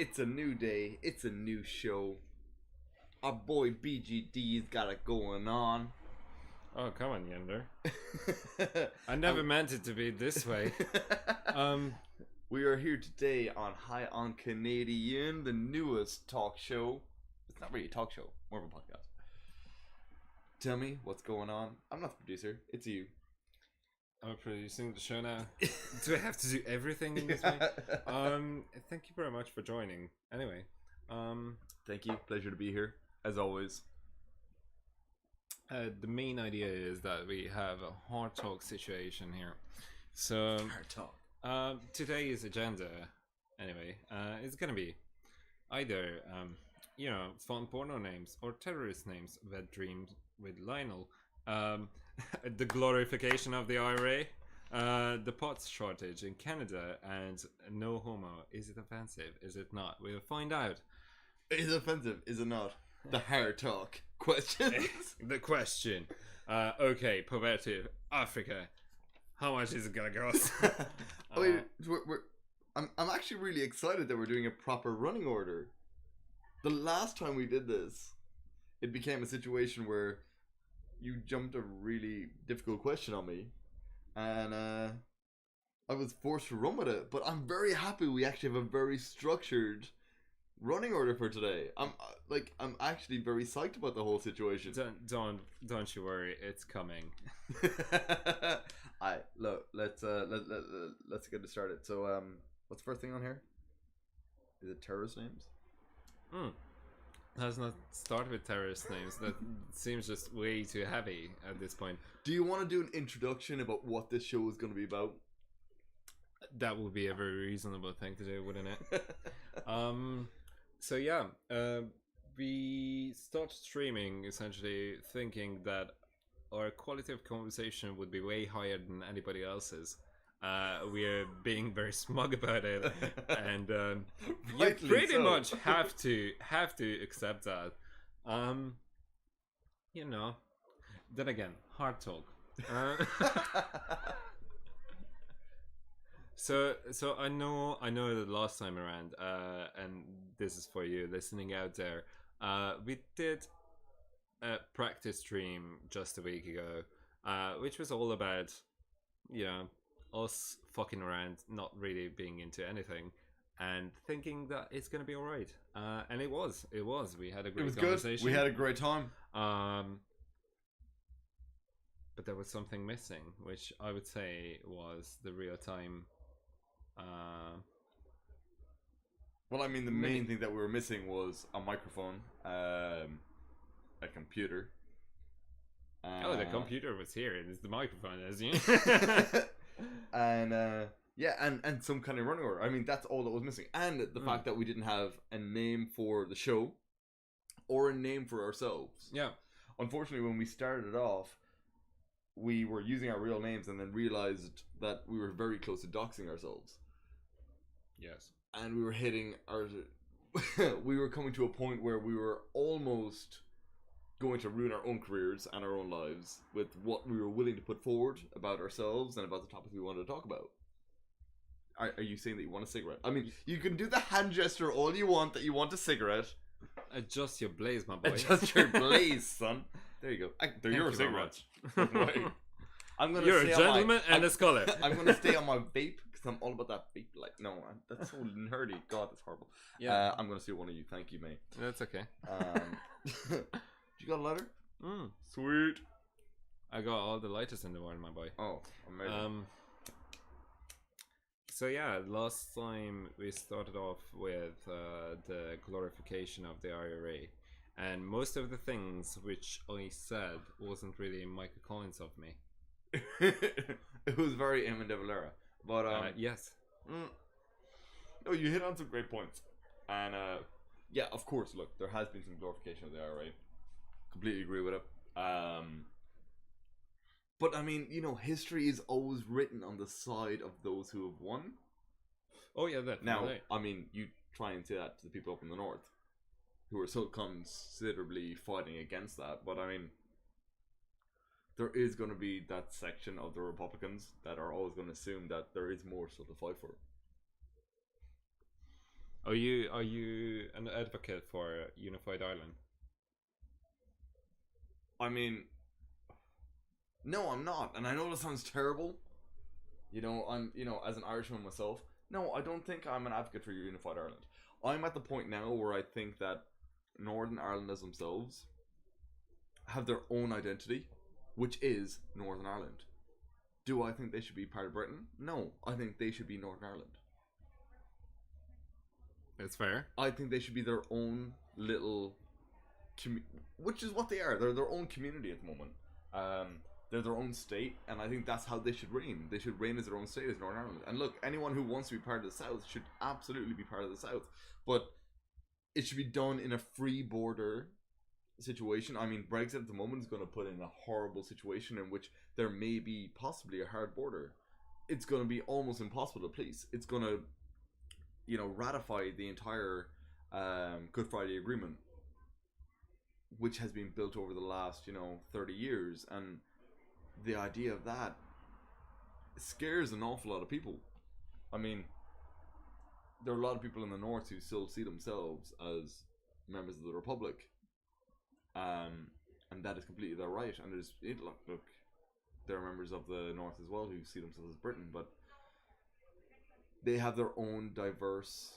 It's a new day. It's a new show. Our boy BGD's got it going on. Oh, come on, Yender. I never meant it to be this way. We are here today on HighOnCanadian, the newest talk show. It's not really a talk show, more of a podcast. Tell me what's going on. I'm not the producer. It's you. I'm producing the show now. Do I have to do everything in this way? Thank you very much for joining. Anyway, thank you. Pleasure to be here, as always. The main idea is that we have a hard talk situation here. So Hard talk. Today's agenda, anyway, is gonna be either fun porno names or terrorist names. Wet dreams with Lionel. The glorification of the IRA, the pots shortage in Canada, and no homo. Is it offensive? Is it not? We'll find out. Is it offensive? Is it not? The hard talk question. The question. Okay, poverty, Africa. How much is it gonna cost? I'm actually really excited that we're doing a proper running order. The last time we did this, it became a situation where you jumped a really difficult question on me, and I was forced to run with it. But I'm very happy we actually have a very structured running order for today. I'm actually very psyched about the whole situation. Don't you worry, it's coming. Alright, look, let's get it started. So what's the first thing on here? Is it terrorist names? Let's not start with terrorist names. That seems just way too heavy at this point. Do you want to do an introduction about what this show is going to be about? That would be a very reasonable thing to do, wouldn't it? So yeah, we started streaming essentially thinking that our quality of conversation would be way higher than anybody else's. We are being very smug about it, and you pretty much have to accept that. Then again, hard talk. So I know that last time around, and this is for you listening out there. We did a practice stream just a week ago, which was all about, us fucking around, not really being into anything, and thinking that it's gonna be alright. And it was. We had a great conversation. Good. We had a great time. But there was something missing, which I would say was the real time. Well, I mean, the main thing that we were missing was a microphone, a computer. The computer was here. It is the microphone, as you. And and some kind of running order. I mean, that's all that was missing, and the fact that we didn't have a name for the show or a name for ourselves. Yeah. Unfortunately, when we started it off, we were using our real names and then realized that we were very close to doxing ourselves. Yes. And we were hitting our... we were coming to a point where we were almost going to ruin our own careers and our own lives with what we were willing to put forward about ourselves and about the topics we wanted to talk about. Are you saying that you want a cigarette? I mean, you can do the hand gesture all you want that you want a cigarette. Adjust your blaze, my boy. Adjust your blaze, son. There you go. They're your cigarettes. You're a gentleman and a scholar. I'm going to stay on my vape because I'm all about that vape. Like, no, that's so nerdy. God, that's horrible. Yeah. I'm going to steal one of you. Thank you, mate. That's okay. You got a lighter? Sweet. I got all the lighters in the morning, my boy. Oh, amazing. So yeah, last time we started off with the glorification of the IRA, and most of the things which I said wasn't really Michael Collins of me. It was very Eamon de Valera, but yes. No, you hit on some great points, and yeah, of course. Look, there has been some glorification of the IRA. Completely agree with it. But I mean, history is always written on the side of those who have won. Oh yeah, that. Now, I mean, you try and say that to the people up in the north, who are so considerably fighting against that. But I mean, there is going to be that section of the Republicans that are always going to assume that there is more still to fight for. Are you an advocate for a unified Ireland? I mean, no, I'm not, and I know that sounds terrible. As an Irishman myself, no, I don't think I'm an advocate for unified Ireland. I'm at the point now where I think that Northern Ireland as themselves have their own identity, which is Northern Ireland. Do I think they should be part of Britain? No, I think they should be Northern Ireland. It's fair. I think they should be their own little, which is what they are. They're their own community at the moment. They're their own state, and I think that's how they should reign. They should reign as their own state, as Northern Ireland. And look, anyone who wants to be part of the South should absolutely be part of the South, but it should be done in a free border situation. I mean, Brexit at the moment is going to put in a horrible situation in which there may be possibly a hard border. It's going to be almost impossible to police. It's going to, ratify the entire Good Friday Agreement, which has been built over the last, 30 years. And the idea of that scares an awful lot of people. I mean, there are a lot of people in the North who still see themselves as members of the Republic. And that is completely their right. And look, there are members of the North as well who see themselves as Britain, but they have their own diverse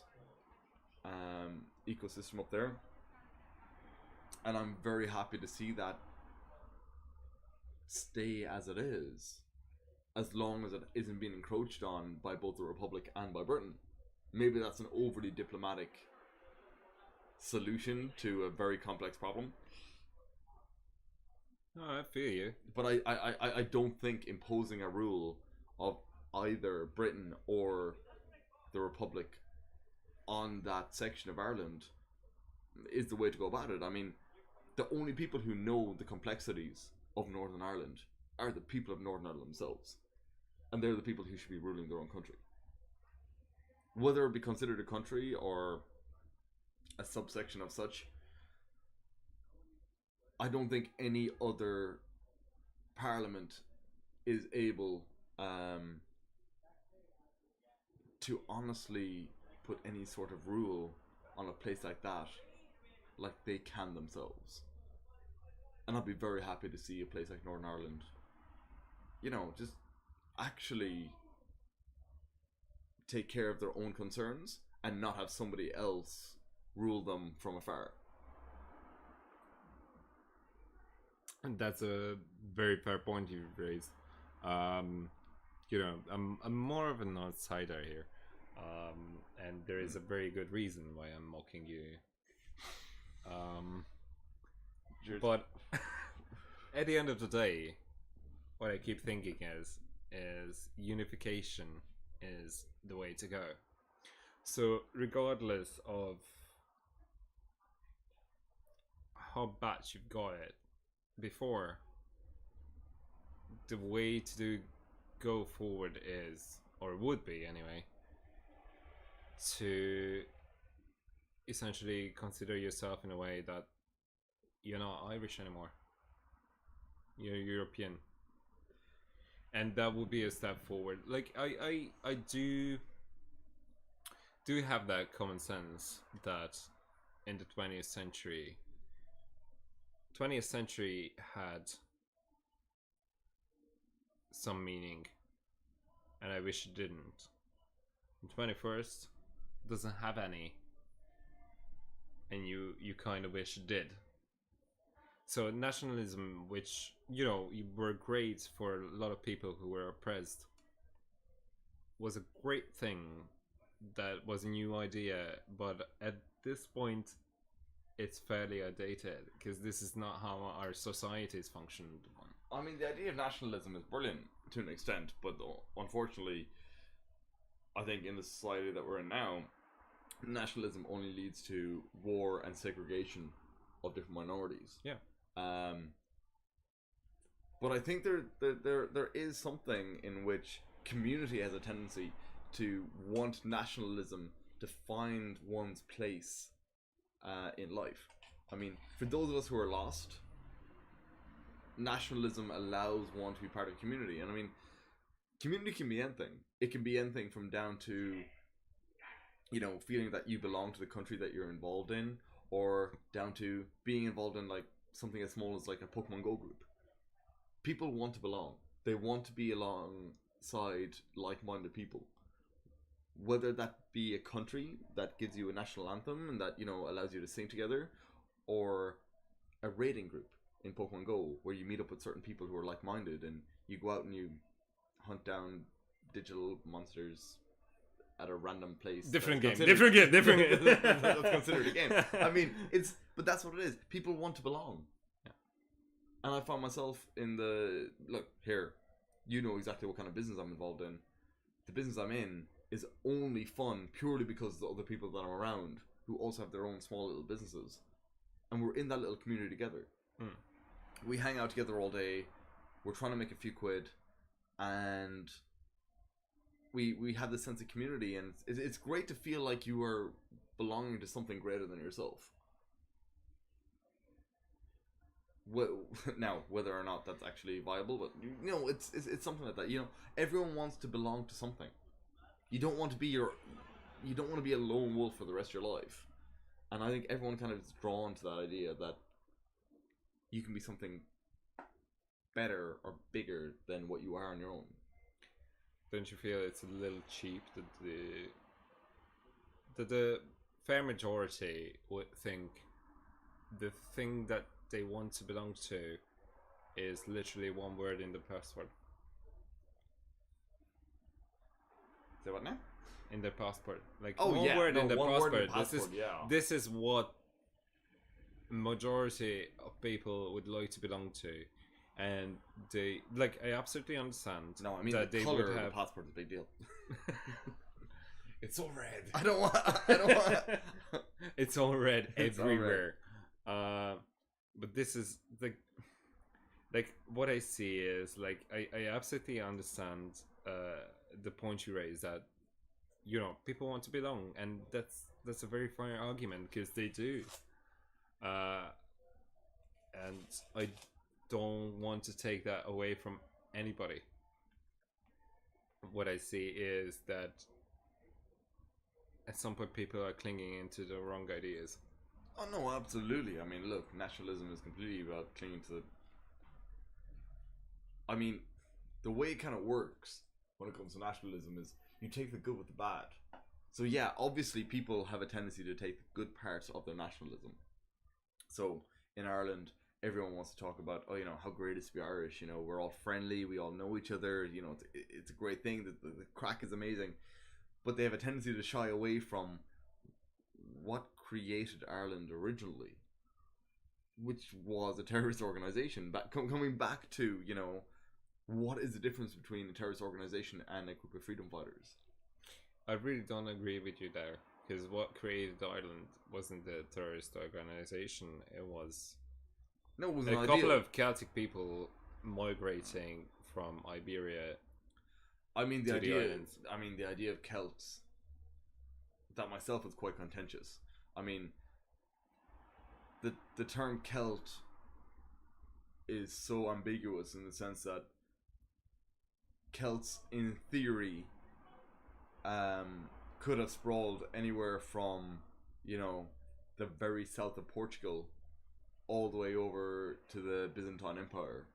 ecosystem up there. And I'm very happy to see that stay as it is, as long as it isn't being encroached on by both the Republic and by Britain. Maybe that's an overly diplomatic solution to a very complex problem. No, I feel you. But I don't think imposing a rule of either Britain or the Republic on that section of Ireland is the way to go about it. I mean, the only people who know the complexities of Northern Ireland are the people of Northern Ireland themselves. And they're the people who should be ruling their own country. Whether it be considered a country or a subsection of such, I don't think any other parliament is able to honestly put any sort of rule on a place like that like they can themselves. And I'd be very happy to see a place like Northern Ireland, just actually take care of their own concerns and not have somebody else rule them from afar. And that's a very fair point you raised. I'm more of an outsider here, and there is a very good reason why I'm mocking you. But at the end of the day, what I keep thinking is unification is the way to go. So regardless of how bad you've got it before, the way to go forward is, or would be anyway, to essentially consider yourself in a way that you're not Irish anymore, you're European, and that would be a step forward. Like I do have that common sense that in the 20th century had some meaning, and I wish it didn't. The 21st doesn't have any, and you kind of wish it did. So nationalism, which you were great for a lot of people who were oppressed, was a great thing. That was a new idea, but at this point it's fairly outdated because this is not how our societies functioned. I mean, the idea of nationalism is brilliant to an extent, but unfortunately, I think in the society that we're in now, nationalism only leads to war and segregation of different minorities. Yeah. But I think there is something in which community has a tendency to want nationalism to find one's place in life. I mean, for those of us who are lost, nationalism allows one to be part of community. And I mean, community can be anything. It can be anything from down to feeling that you belong to the country that you're involved in, or down to being involved in like something as small as like a Pokemon Go group. People want to belong. They want to be alongside like-minded people. Whether that be a country that gives you a national anthem and that, allows you to sing together, or a raiding group in Pokemon Go where you meet up with certain people who are like-minded and you go out and you hunt down digital monsters at a random place. Different game. That's considered a game. I mean, but that's what it is. People want to belong. Yeah. And I found myself in look here, you know exactly what kind of business I'm involved in. The business I'm in is only fun purely because of the other people that I'm around who also have their own small little businesses. And we're in that little community together. We hang out together all day. We're trying to make a few quid. And we have this sense of community. And it's great to feel like you are belonging to something greater than yourself. Now, whether or not that's actually viable, but it's something like that. Everyone wants to belong to something. You don't want to be a lone wolf for the rest of your life. And I think everyone kind of is drawn to that idea that you can be something better or bigger than what you are on your own. Don't you feel it's a little cheap that the fair majority would think the thing that they want to belong to is literally one word in the passport? Say what now? In their passport, like one word in the passport. This is what majority of people would like to belong to, and they like. I absolutely understand. No, I mean that the they color would of have... the passport is a big deal. It's all red. I don't want. It's all red everywhere. But this is like what I see is like I absolutely understand the point you raised that people want to belong, and that's a very fine argument because they do, and I don't want to take that away from anybody. What I see is that at some point people are clinging into the wrong ideas. Oh no, absolutely. I mean, look, nationalism is completely about clinging to. I mean, the way it kind of works when it comes to nationalism is you take the good with the bad. So yeah, obviously people have a tendency to take the good parts of their nationalism. So in Ireland, everyone wants to talk about, how great it is to be Irish. We're all friendly, we all know each other. It's a great thing. The crack is amazing, but they have a tendency to shy away from what created Ireland originally, which was a terrorist organization. Coming back to what is the difference between a terrorist organization and a group of freedom fighters? I really don't agree with you there, because what created Ireland wasn't a terrorist organization. It was a couple of Celtic people migrating from Iberia. I mean, the idea of Celts, that myself is quite contentious. I mean, the term Celt is so ambiguous in the sense that Celts, in theory, could have sprawled anywhere from, the very south of Portugal all the way over to the Byzantine Empire.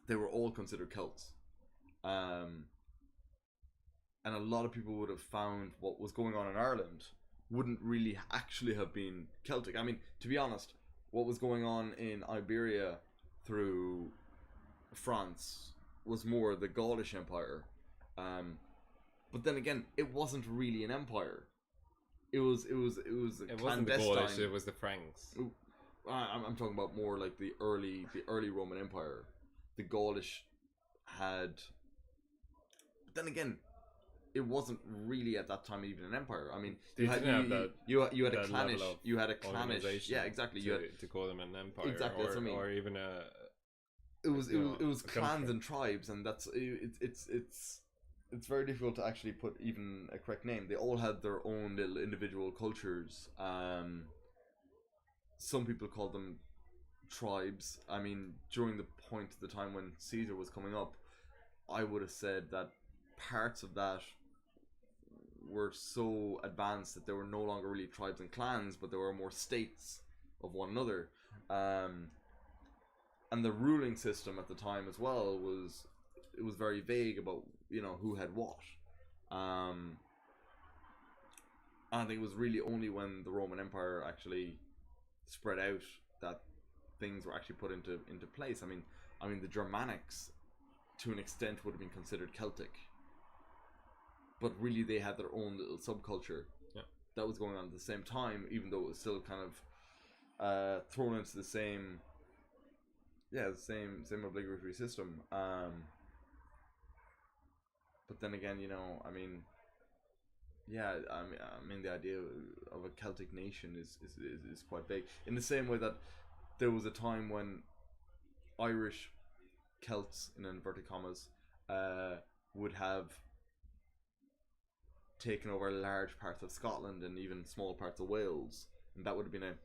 They were all considered Celts. And a lot of people would have found what was going on in Ireland wouldn't really actually have been Celtic. I mean, to be honest, what was going on in Iberia through France was more the Gaulish Empire. But then again, it wasn't really an empire. It was It clandestine. wasn't the Gaulish, it was the Franks. I'm talking about more like the early Roman Empire. The Gaulish had, but then again, it wasn't really at that time even an empire. I mean, you had a clannish. Yeah, exactly. To call them an empire, exactly, that's what I mean. Or even it was clans and tribes, and that's it's very difficult to actually put even a correct name. They all had their own little individual cultures. Some people called them tribes. I mean, during the time when Caesar was coming up, I would have said that parts of that were so advanced that there were no longer really tribes and clans, but there were more states of one another. And the ruling system at the time as well was very vague about, you know, who had what. And I think it was really only when the Roman Empire actually spread out that things were actually put into place. I mean the Germanics to an extent would have been considered Celtic, but really they had their own little subculture that was going on at the same time, even though it was still kind of thrown into the same obligatory system. But then again, you know, I mean the idea of a Celtic nation is quite big, in the same way that there was a time when Irish Celts, in inverted commas, would have taken over large parts of Scotland and even small parts of Wales, and that would have been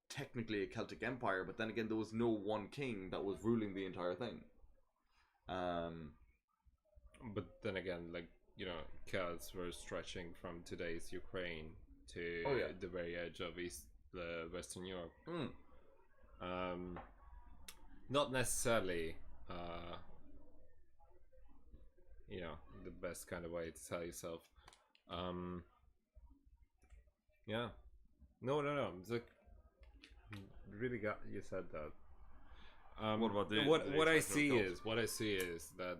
technically a Celtic empire. But then again, there was no one king that was ruling the entire thing. But then again, like, you know, Celts were stretching from today's Ukraine to the very edge of Western Europe. Not necessarily, you know, the best kind of way to tell yourself. Yeah. No. It's like, really got you said that. What about what I see is that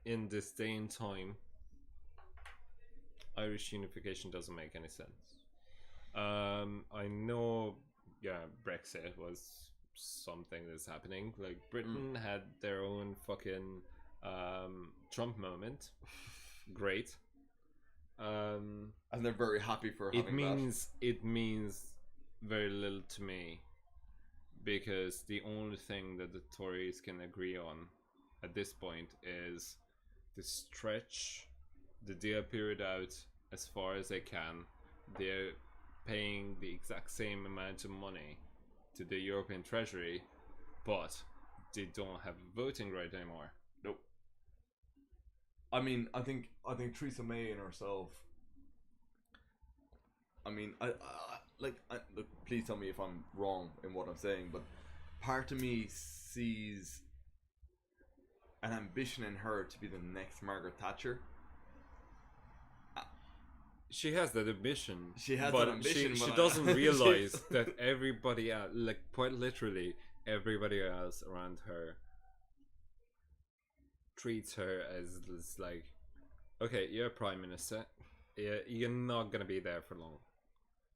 in this day and time, Irish unification doesn't make any sense. I know, Brexit was something that's happening. Like, Britain had their own fucking Trump moment. Great. And they're very happy for having that. It means very little to me, because the only thing that the Tories can agree on at this point is to stretch the deal period out as far as they can. They're paying the exact same amount of money to the European Treasury, but they don't have voting right anymore. Nope. I mean, I think Theresa May and herself. I mean, look, please tell me if I'm wrong in what I'm saying, but part of me sees an ambition in her to be the next Margaret Thatcher. She has that ambition. She doesn't realize that everybody else, like, quite literally, everybody else around her treats her as like, okay, you're a prime minister. You're not gonna be there for long.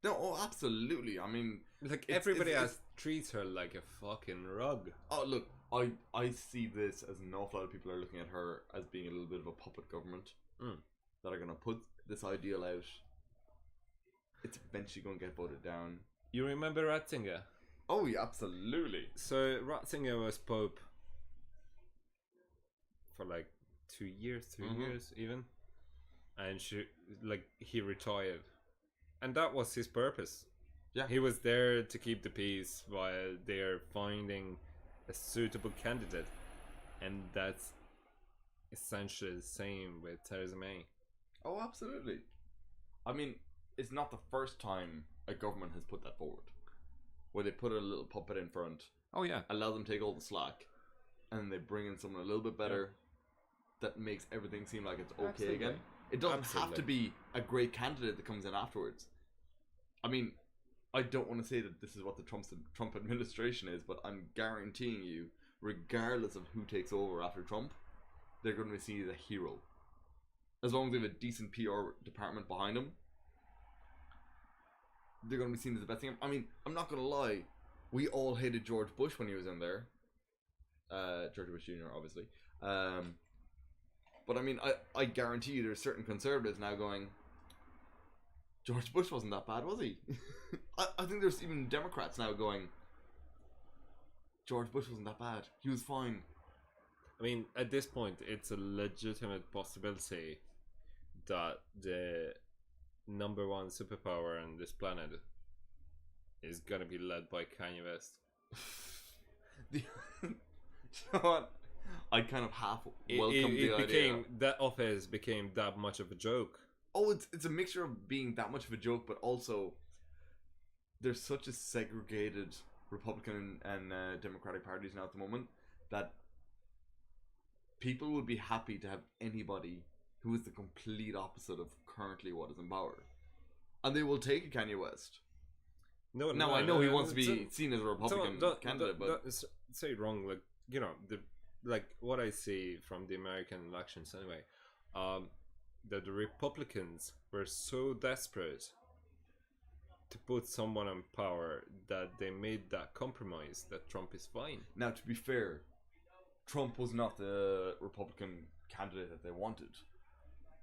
No, oh, absolutely. I mean, like, everybody else treats her like a fucking rug. Oh, look, I see this as an awful lot of people are looking at her as being a little bit of a puppet government that are gonna put this ideal out. It's eventually gonna get voted down. You remember Ratzinger? Oh yeah, absolutely. So Ratzinger was Pope for like 2 years, 3 years even, and he retired, and that was his purpose. Yeah, he was there to keep the peace while they're finding a suitable candidate, and that's essentially the same with Theresa May. Oh, absolutely. I mean, it's not the first time a government has put that forward, where they put a little puppet in front. Oh yeah, allow them to take all the slack, and they bring in someone a little bit better that makes everything seem like it's okay again. It doesn't have to be a great candidate that comes in afterwards. I mean, I don't want to say that this is what the Trump administration is, but I'm guaranteeing you, regardless of who takes over after Trump, they're going to be seen as a hero. As long as they have a decent PR department behind them, they're going to be seen as the best thing. I mean, I'm not going to lie, we all hated George Bush when he was in there. George Bush Jr., obviously. But I mean, I guarantee you there's certain conservatives now going, George Bush wasn't that bad, was he? I think there's even Democrats now going, George Bush wasn't that bad. He was fine. I mean, at this point, it's a legitimate possibility that the number one superpower on this planet is gonna be led by Kanye West. You know what? I kind of half It welcomed the idea. became that office became that much of a joke. Oh, it's a mixture of being that much of a joke, but also there's such a segregated Republican and Democratic parties now at the moment that people would be happy to have anybody who is the complete opposite of currently what is in power, and they will take a Kanye West. No, Now I know he wants to be seen as a Republican candidate, but say wrong. Like like what I see from the American elections anyway, that the Republicans were so desperate to put someone in power that they made that compromise that Trump is fine. Now, to be fair, Trump was not the Republican candidate that they wanted.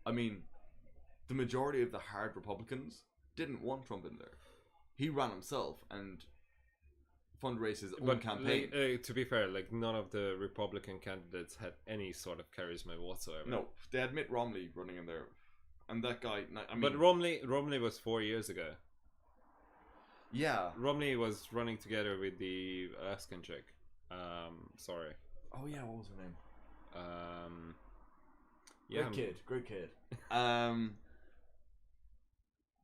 I mean, the majority of the hard Republicans didn't want Trump in there. He ran himself and fundraised his own campaign. To be fair, like none of the Republican candidates had any sort of charisma whatsoever. No, they had Mitt Romney running in there, and that guy. I mean, but Romney was 4 years ago. Yeah, Romney was running together with the Alaskan chick. Sorry. Oh yeah, what was her name? Yeah, great kid.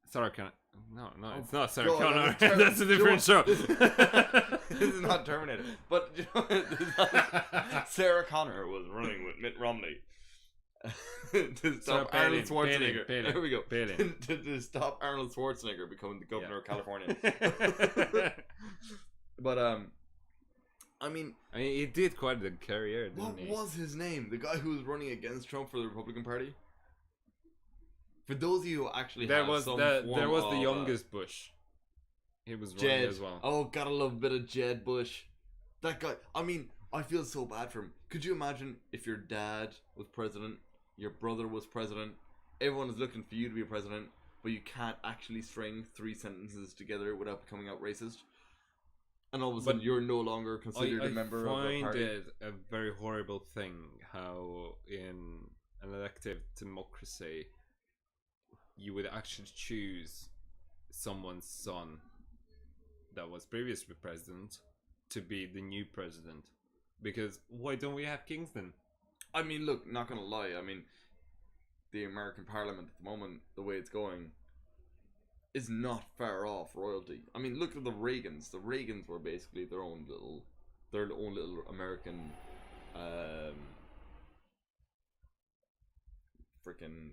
Sarah Connor. No, it's not Sarah God, Connor. That's a different show. This is not Terminator. But Sarah Connor was running with Mitt Romney to stop Arnold Schwarzenegger. There we go. To stop Arnold Schwarzenegger becoming the governor of California. But I mean, he did quite a career, didn't he? What was his name? The guy who was running against Trump for the Republican Party? For those of you who actually there was the youngest Bush. He was running Jed as well. Oh, gotta love a bit of Jed Bush. That guy. I mean, I feel so bad for him. Could you imagine if your dad was president, your brother was president, everyone is looking for you to be a president, but you can't actually string 3 sentences together without becoming out racist? And all of a sudden, you're no longer considered a member of the party. I find it a very horrible thing how in an elective democracy you would actually choose someone's son that was previously president to be the new president. Because why don't we have kings then? I mean, look, not gonna lie, I mean, the American Parliament at the moment, the way it's going, is not far off royalty. I mean, look at the Reagans. The Reagans were basically their own little American freaking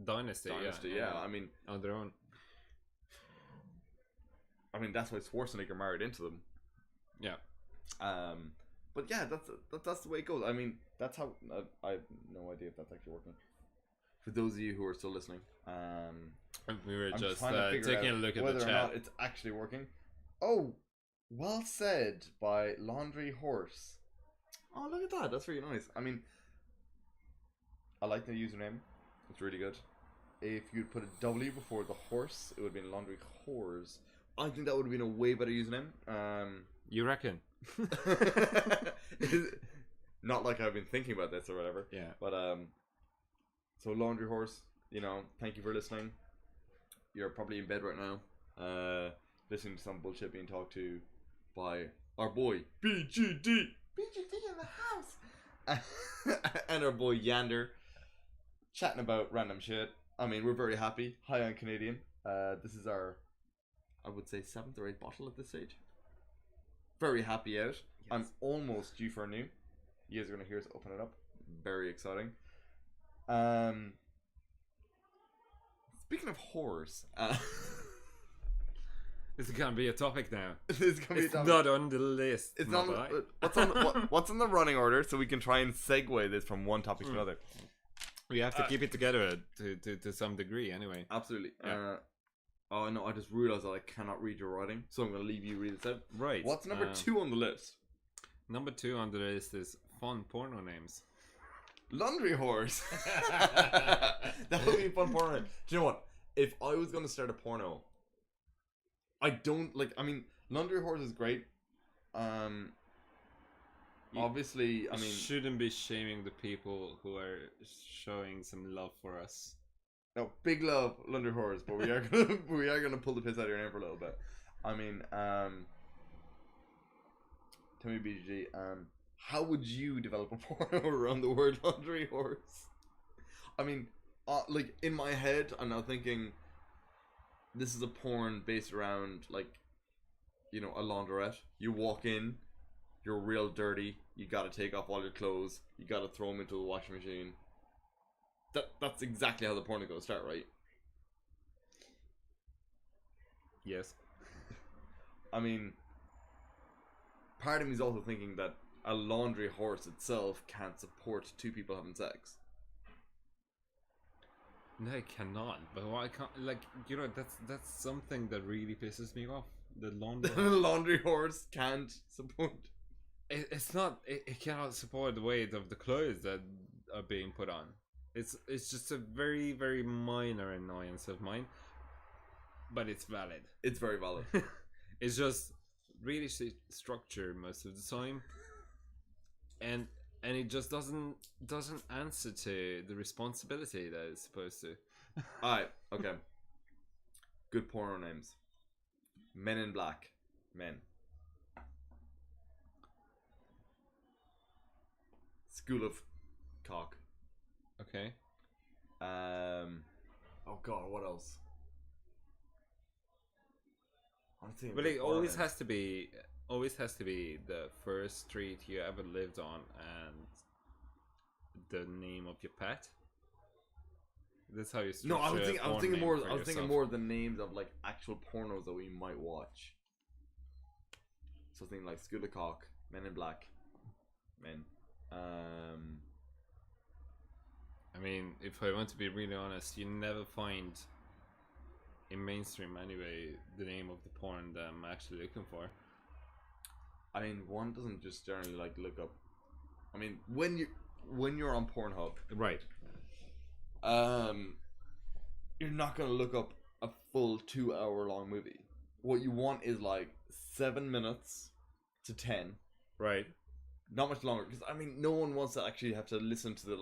dynasty. Yeah. I mean, on their own. I mean, that's why Schwarzenegger married into them. Yeah. But yeah, that's the way it goes. I mean, that's how. I have no idea if that's actually working. For those of you who are still listening, we were just taking a look at the chat. Whether or not it's actually working. Oh, well said by Laundry Horse. Oh, look at that. That's really nice. I mean, I like the username. It's really good. If you'd put a W before the horse, it would have been Laundry Horse. I think that would have been a way better username. You reckon? Not like I've been thinking about this or whatever. Yeah. But so Laundry Horse, thank you for listening. You're probably in bed right now, listening to some bullshit being talked to by our boy BGD in the house, and our boy Yander, chatting about random shit. I mean, we're very happy. Hi on Canadian. This is our, I would say, 7th or 8th bottle at this stage. Very happy out. Yes. I'm almost due for a new. You guys are gonna hear us open it up. Very exciting. Speaking of horrors, this is gonna be a topic now. It's not on the list. It's not. What's on the running order, so we can try and segue this from one topic to another. We have to keep it together to some degree, anyway. Absolutely. Yeah. Oh no! I just realized that I cannot read your writing, so I'm gonna leave you read this out. Right. What's number 2 on the list? Number 2 on the list is fun porno names. Laundry Horse. That would be a fun porno name. Do you know what? If I was going to start a porno, I don't like. I mean, Laundry Horse is great. Obviously, I mean, shouldn't be shaming the people who are showing some love for us. No, big love, Laundry Horse, but we are gonna pull the piss out of your name for a little bit. I mean, tell me BG. how would you develop a porno around the word laundry horse? I mean, like in my head, I'm now thinking this is a porn based around like, you know, a laundrette. You walk in, you're real dirty. You gotta take off all your clothes. You gotta throw them into the washing machine. That's exactly how the porno goes start, right? Yes. I mean, part of me is also thinking that a laundry horse itself can't support two people having sex. No, it cannot. But why can't, like, you know, that's something that really pisses me off. The laundry. The laundry horse can't support. It's not. It cannot support the weight of the clothes that are being put on. It's just a very, very minor annoyance of mine, but it's valid. It's very valid. It's just really structured most of the time, and it just doesn't answer to the responsibility that it's supposed to. Alright, okay. Good porno names. Men in Black. Men. School of Cock. Okay. Oh god, what else? I'm thinking But of it porno always names. has to be the first street you ever lived on and the name of your pet. That's how you No, I was structure a thinking porn more. name for I was thinking yourself. more of the names of like actual pornos that we might watch. Something like School of Cock, Men in Black, Men. I mean, if I want to be really honest, you never find in mainstream anyway the name of the porn that I'm actually looking for. I mean, one doesn't just generally like look up. I mean, when you're on Pornhub, Right. you're not gonna look up a full 2 hour long movie. What you want is like 7 minutes to 10. Right. Not much longer, because I mean, no one wants to actually have to listen to the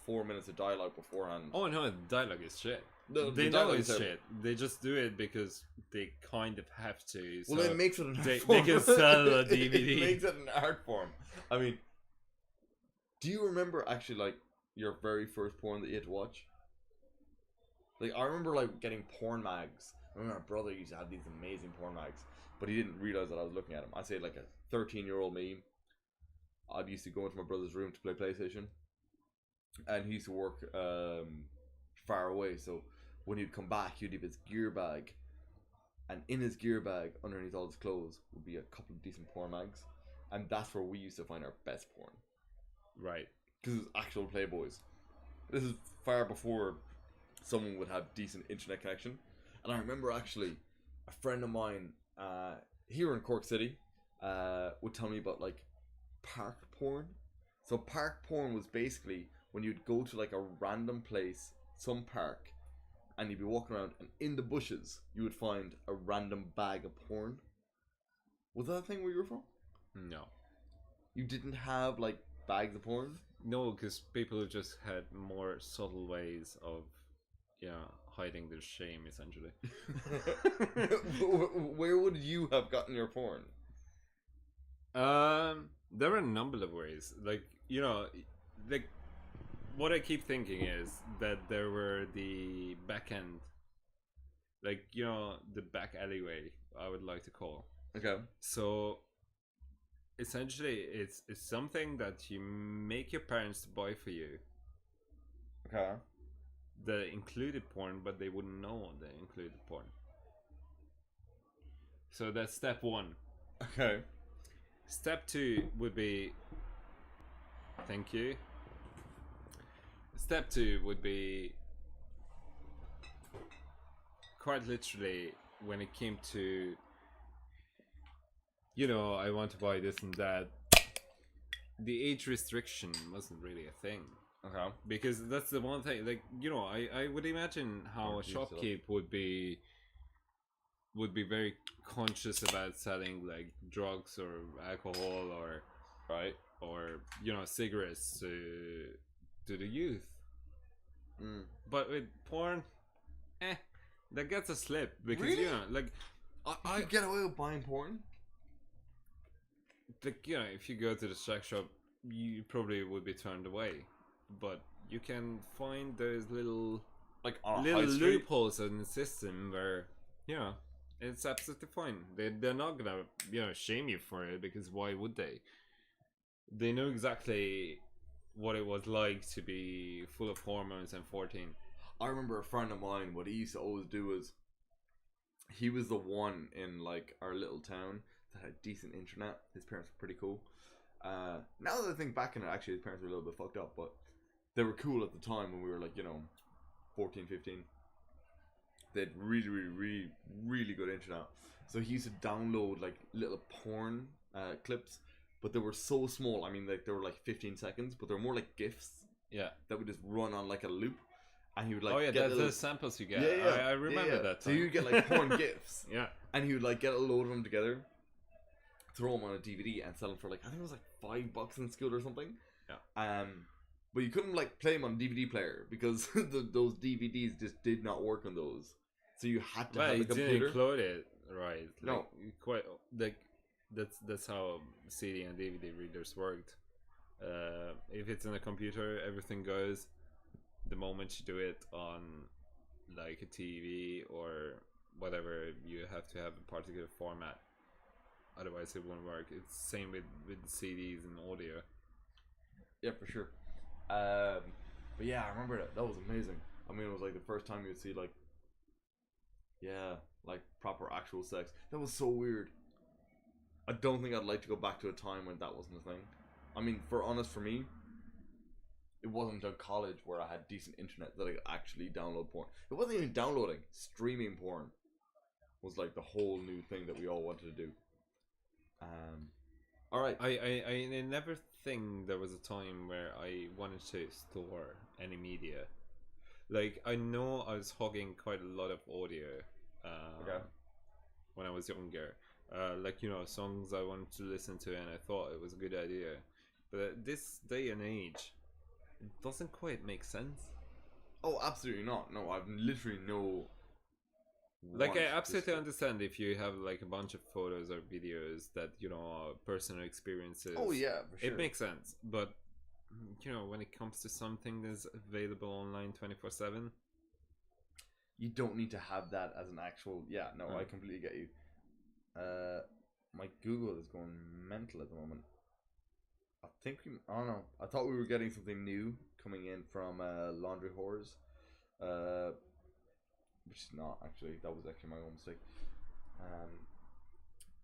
4 minutes of dialogue beforehand. Oh no, the dialogue is shit. The They know dialogue it's is shit. They just do it because they kind of have to. So Well, it makes it an art they form. can sell a It DVD. makes it an art form. I mean, do you remember actually like your very first porn that you had to watch? Like, I remember like getting porn mags. I remember my brother used to have these amazing porn mags, but he didn't realize that I was looking at him. I'd say like a 13-year-old me. I used to go into my brother's room to play PlayStation, and he used to work far away. So when he'd come back, he'd leave his gear bag, and in his gear bag, underneath all his clothes, would be a couple of decent porn mags, and that's where we used to find our best porn, Right. because it was actual Playboys. This is far before someone would have decent internet connection, and I remember actually a friend of mine here in Cork City would tell me about like park porn. So park porn was basically when you'd go to like a random place, some park, and you'd be walking around, and in the bushes you would find a random bag of porn. Was that a thing where you were from? No. You didn't have like bags of porn? No, because people have just had more subtle ways of, hiding their shame, essentially. Where would you have gotten your porn? There are a number of ways. Like, what I keep thinking is that there were the back end, like, the back alleyway, I would like to call. Okay. So, essentially, it's something that you make your parents buy for you. Okay. That included porn, but they wouldn't know they included porn. So that's step one. Okay. Step two would be... Thank you. Step two would be... Quite literally, when it came to... I want to buy this and that. The age restriction wasn't really a thing. Okay. Because that's the one thing, like, I would imagine how a shopkeep would be very conscious about selling like drugs or alcohol or Right. or cigarettes to the youth. But with porn, that gets a slip because Really? like I get away with buying porn. like if you go to the sex shop you probably would be turned away. But you can find those little Like on a little high street. loopholes in the system where, you know, it's absolutely fine. They're not gonna, you know, shame you for it, because why would they? They know exactly what it was like to be full of hormones and 14. I remember a friend of mine, what he used to always do is, he was the one in like our little town that had decent internet. His parents were pretty cool. Now that I think back on it, actually his parents were a little bit fucked up, but they were cool at the time when we were like, 14, 15. They had really, really, really, really good internet. So he used to download like little porn clips, but they were so small. I mean, like they were like 15 seconds, but they were more like GIFs. Yeah. That would just run on like a loop. And he would like get the samples you get. I remember that time. So you get like porn GIFs. Yeah. And he would like get a load of them together, throw them on a DVD, and sell them for like, I think it was like $5 in school or something. Yeah. But you couldn't like play them on DVD player because those DVDs just did not work on those. So you had to have a computer. Didn't include it, right? Like, No. Quite like that's how CD and DVD readers worked. If it's in a computer, everything goes. The moment you do it on like a TV or whatever, you have to have a particular format. Otherwise, it won't work. It's the same with CDs and audio. Yeah, for sure. But yeah, I remember that. That was amazing. I mean, it was like the first time you'd see like, like proper actual sex. That was so weird. I don't think I'd like to go back to a time when that wasn't a thing. I mean, for me, it wasn't until college where I had decent internet that I could actually download porn. It wasn't even downloading. Streaming porn was like the whole new thing that we all wanted to do. Alright. I never think there was a time where I wanted to store any media. Like, I know I was hogging quite a lot of audio when I was younger. Like, songs I wanted to listen to, and I thought it was a good idea. But at this day and age, it doesn't quite make sense. Oh, absolutely not. No, I've literally no... Like, I absolutely understand if you have like a bunch of photos or videos that, are personal experiences. Oh yeah, for sure. It makes sense. But, when it comes to something that's available online 24/7, you don't need to have that as an actual... Yeah, no, I completely get you. My Google is going mental at the moment. I think I don't know. I thought we were getting something new coming in from Laundry Whores, which is not actually. That was actually my own mistake.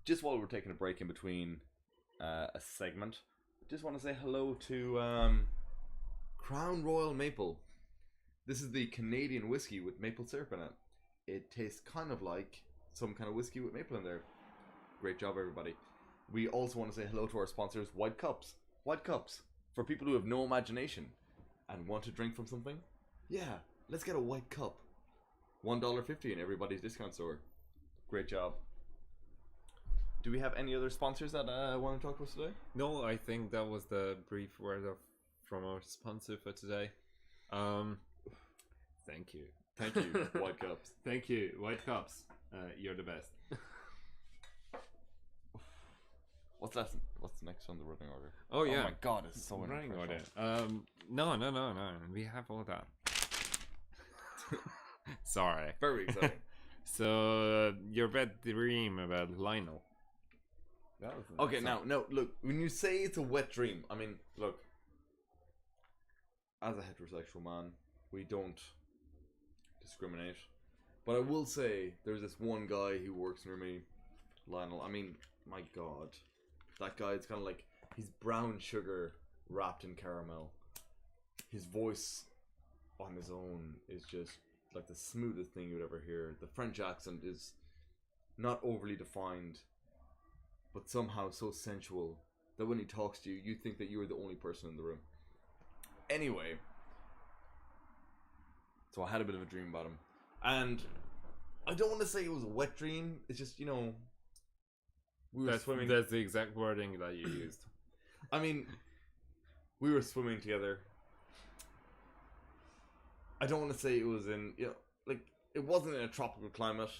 Just while we're taking a break in between a segment, I just want to say hello to Crown Royal Maple. This is the Canadian whiskey with maple syrup in it. It tastes kind of like some kind of whiskey with maple in there. Great job, everybody. We also want to say hello to our sponsors, White Cups. White Cups. For people who have no imagination and want to drink from something, yeah, let's get a white cup. $1.50 in everybody's discount store. Great job. Do we have any other sponsors that want to talk to us today? No, I think that was the brief word from our sponsor for today. Thank you. Thank you, White Cups. Thank you, White Cups. You're the best. What's next on the running order? Oh yeah. Oh my god, it's so running order. unprofessional. No. We have all that. Sorry. Very exciting. So your bad dream about Lionel. That was okay, now, no, look, when you say it's a wet dream, I mean, look, as a heterosexual man, we don't discriminate. But I will say, there's this one guy who works near me, Lionel. I mean, my god. That guy is kind of like, he's brown sugar wrapped in caramel. His voice on his own is just like the smoothest thing you'd ever hear. The French accent is not overly defined, but somehow so sensual that when he talks to you, you think that you are the only person in the room. Anyway, so I had a bit of a dream about him. And I don't want to say it was a wet dream. It's just, we were swimming. That's the exact wording that you used. I mean, we were swimming together. I don't want to say it was in, it wasn't in a tropical climate.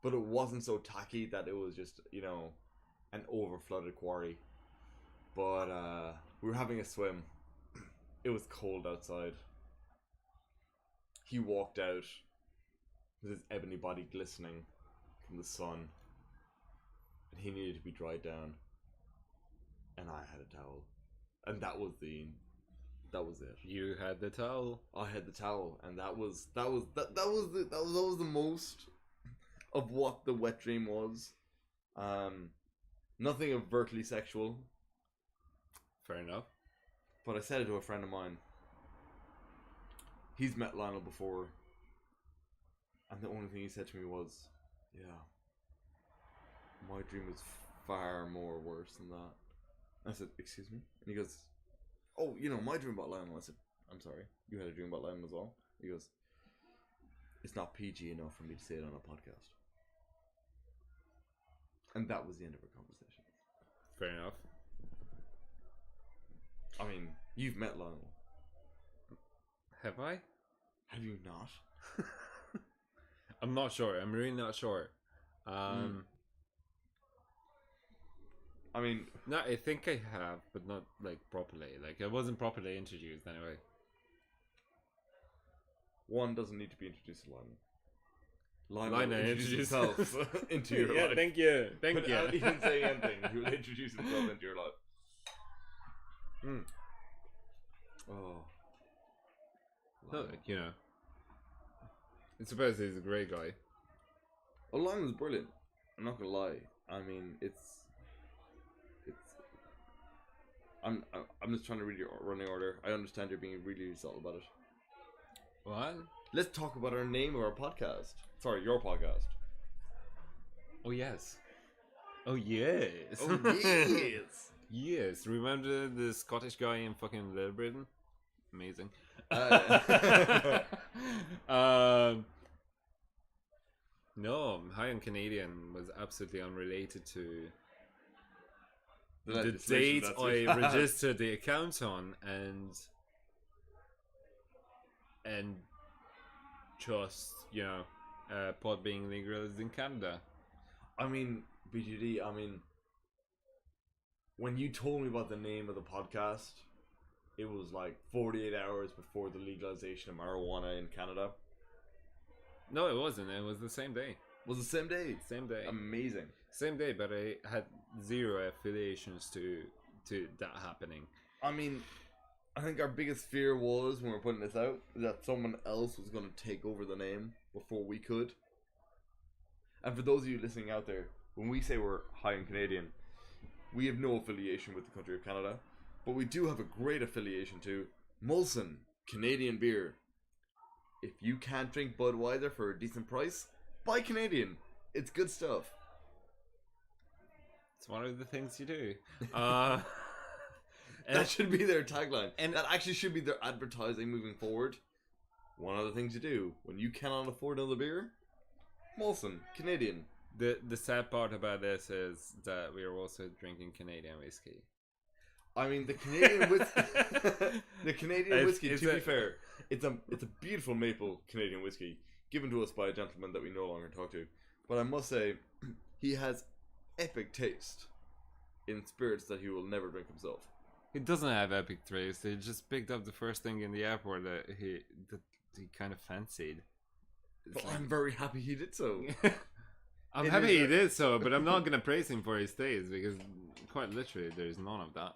But it wasn't so tacky that it was just, an over-flooded quarry. But we were having a swim. It was cold outside. He walked out with his ebony body glistening from the sun. And he needed to be dried down. And I had a towel. And that was it. You had the towel. I had the towel, and that was the most of what the wet dream was. Nothing overtly sexual. Fair enough. But I said it to a friend of mine. He's met Lionel before, and the only thing he said to me was, "Yeah, my dream was far more worse than that." I said, "Excuse me?" And he goes, "Oh, my dream about Lionel." I said, "I'm sorry, you had a dream about Lionel as well?" He goes, "It's not PG enough for me to say it on a podcast." And that was the end of our conversation. Fair enough. I mean, you've met Lionel. Have I? Have you not? I'm not sure. I'm really not sure. I mean... No, I think I have, but not, like, properly. Like, I wasn't properly introduced, anyway. One doesn't need to be introduced to Lionel. Lionel introduce himself into your yeah, life. Thank you. Thank you. Without even saying anything, he will introduce himself into your life. Oh. No, I suppose he's a great guy. Oh, Lionel's brilliant. I'm not gonna lie. I mean, I'm just trying to read your running order. I understand you're being really subtle about it. What? Let's talk about our name of our podcast. Sorry, your podcast. Oh yes. Oh yes. Oh yes. Yes. Remember the Scottish guy in fucking Little Britain? Amazing. No, HighOnCanadian was absolutely unrelated to the date I registered the account on, and just pot being legalized in Canada. I mean, BGD. I mean, when you told me about the name of the podcast, it was like 48 hours before the legalization of marijuana in Canada. No, it wasn't. It was the same day. Was the same day? Same day. Amazing. Same day, but I had zero affiliations to that happening. I mean, I think our biggest fear was, when we were putting this out, that someone else was going to take over the name before we could. And for those of you listening out there, when we say we're HighOnCanadian, we have no affiliation with the country of Canada, but we do have a great affiliation to Molson, Canadian beer. If you can't drink Budweiser for a decent price, buy Canadian. It's good stuff. It's one of the things you do. That should be their tagline. And that actually should be their advertising moving forward. One of the things you do when you cannot afford another beer, Molson, Canadian. The sad part about this is that we are also drinking Canadian whiskey. I mean, the Canadian whiskey. The Canadian whiskey. To be fair, it's a beautiful maple Canadian whiskey given to us by a gentleman that we no longer talk to. But I must say, he has epic taste in spirits that he will never drink himself. He doesn't have epic taste. He just picked up the first thing in the airport that he kind of fancied. But I'm very happy he did so. I'm happy he did so, but I'm not going to praise him for his taste, because quite literally there's none of that.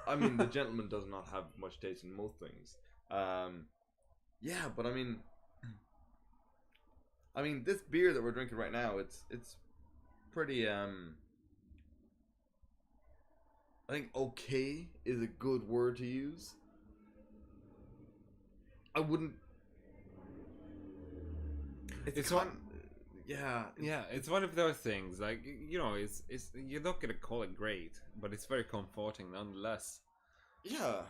I mean, the gentleman does not have much taste in most things. Yeah, but I mean, this beer that we're drinking right now, it's pretty, I think okay is a good word to use. I wouldn't. It's one. Yeah. Yeah, it's one of those things. Like, it's you're not gonna call it great, but it's very comforting nonetheless. Yeah.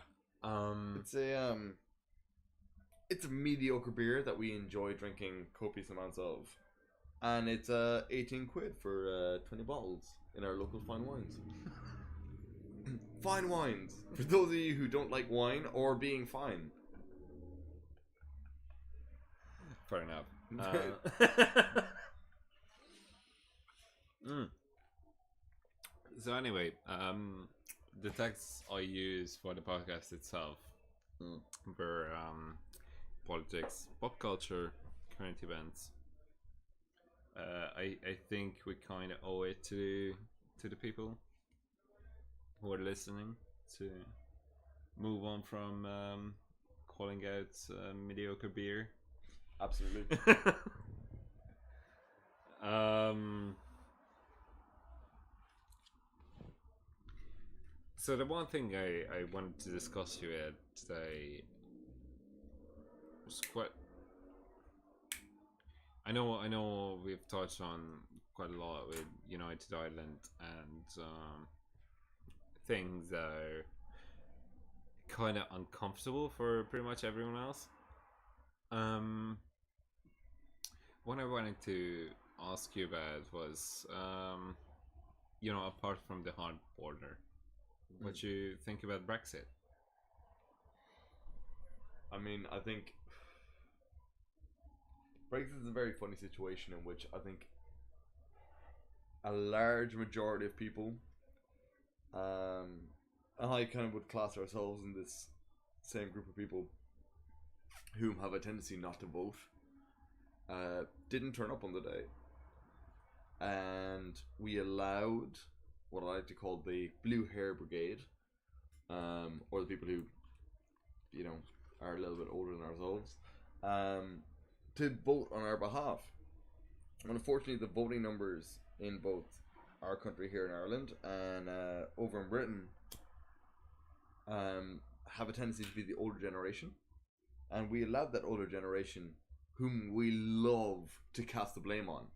It's a mediocre beer that we enjoy drinking copious amounts of, and it's 18 quid for 20 bottles in our local fine wines. Fine wines for those of you who don't like wine or being fine. Fair enough. So anyway, the texts I use for the podcast itself were politics, pop culture, current events. I think we kind of owe it to the people who are listening to move on from calling out mediocre beer. Absolutely. So the one thing I wanted to discuss here today was quite. I know we've touched on quite a lot with United Ireland and things that are kind of uncomfortable for pretty much everyone else. What I wanted to ask you about was, apart from the hard border, what you think about Brexit? I mean, I think Brexit is a very funny situation in which I think a large majority of people, and I kind of would class ourselves in this same group of people whom have a tendency not to vote, didn't turn up on the day. And we allowed what I like to call the blue hair brigade, or the people who, are a little bit older than ourselves, to vote on our behalf. And unfortunately, the voting numbers in both our country here in Ireland and over in Britain have a tendency to be the older generation. And we allowed that older generation, whom we love to cast the blame on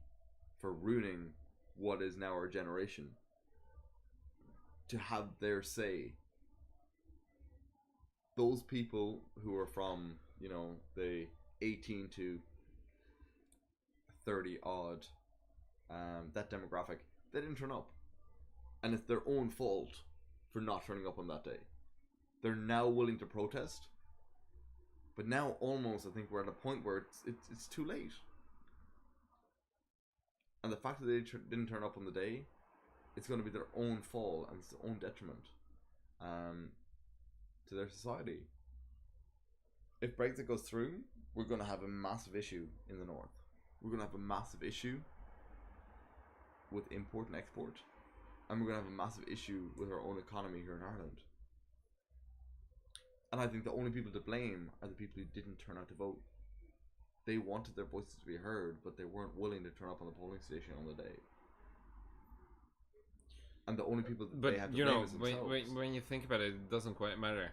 for ruining what is now our generation, to have their say. Those people who are from, the 18 to 30 odd, that demographic, they didn't turn up. And it's their own fault for not turning up on that day. They're now willing to protest. But now almost I think we're at a point where it's too late. And the fact that they didn't turn up on the day, it's going to be their own fall and it's their own detriment to their society. If Brexit goes through, we're going to have a massive issue in the north. We're going to have a massive issue with import and export. And we're going to have a massive issue with our own economy here in Ireland. And I think the only people to blame are the people who didn't turn out to vote. They wanted their voices to be heard, but they weren't willing to turn up on the polling station on the day. And the only people that they had to blame is themselves. When you think about it, it doesn't quite matter.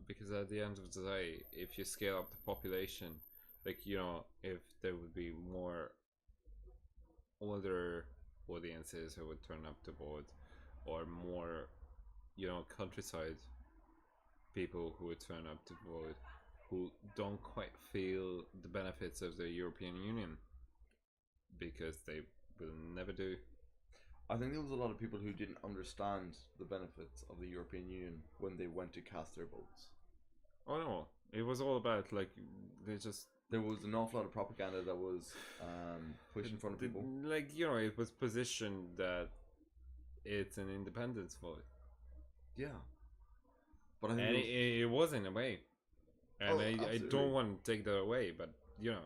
Because at the end of the day, if you scale up the population, if there would be more older audiences who would turn up to vote, or more, countryside people who would turn up to vote, who don't quite feel the benefits of the European Union, because they will never do. I think there was a lot of people who didn't understand the benefits of the European Union when they went to cast their votes. Oh no, it was all about there was an awful lot of propaganda that was pushed in front of people. It was positioned that it's an independence vote. Yeah. But I think it was in a way. And I don't want to take that away, but you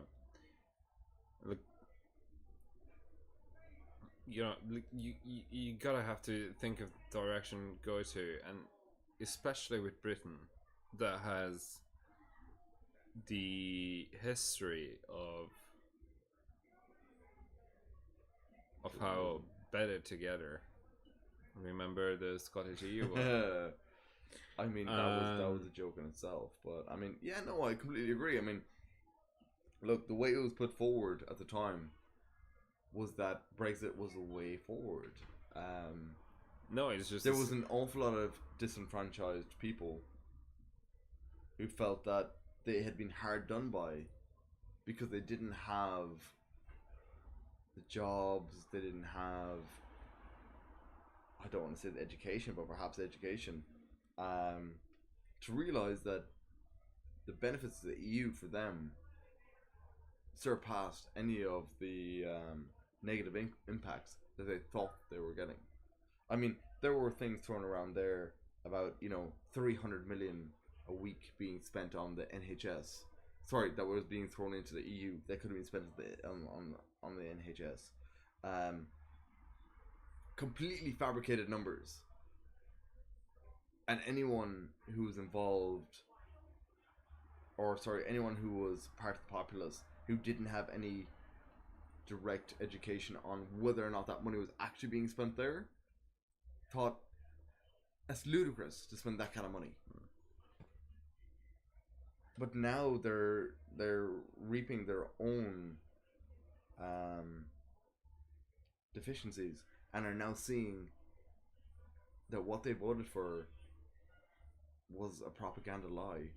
gotta have to think of the direction go to, and especially with Britain, that has the history of how better together. Remember the Scottish EU war? I mean, that was a joke in itself, but I mean, yeah, no, I completely agree. I mean, look, the way it was put forward at the time was that Brexit was a way forward. No, it's just there was an awful lot of disenfranchised people who felt that they had been hard done by because they didn't have the jobs, they didn't have, I don't want to say the education, but perhaps education, to realize that the benefits of the EU for them surpassed any of the negative impacts that they thought they were getting. I mean, there were things thrown around there about 300 million a week being spent on the NHS. Sorry, that was being thrown into the EU. That could have been spent on the NHS. Completely fabricated numbers. And anyone who was involved, anyone who was part of the populace who didn't have any direct education on whether or not that money was actually being spent there, thought it's ludicrous to spend that kind of money. But now they're reaping their own deficiencies and are now seeing that what they voted for was a propaganda lie.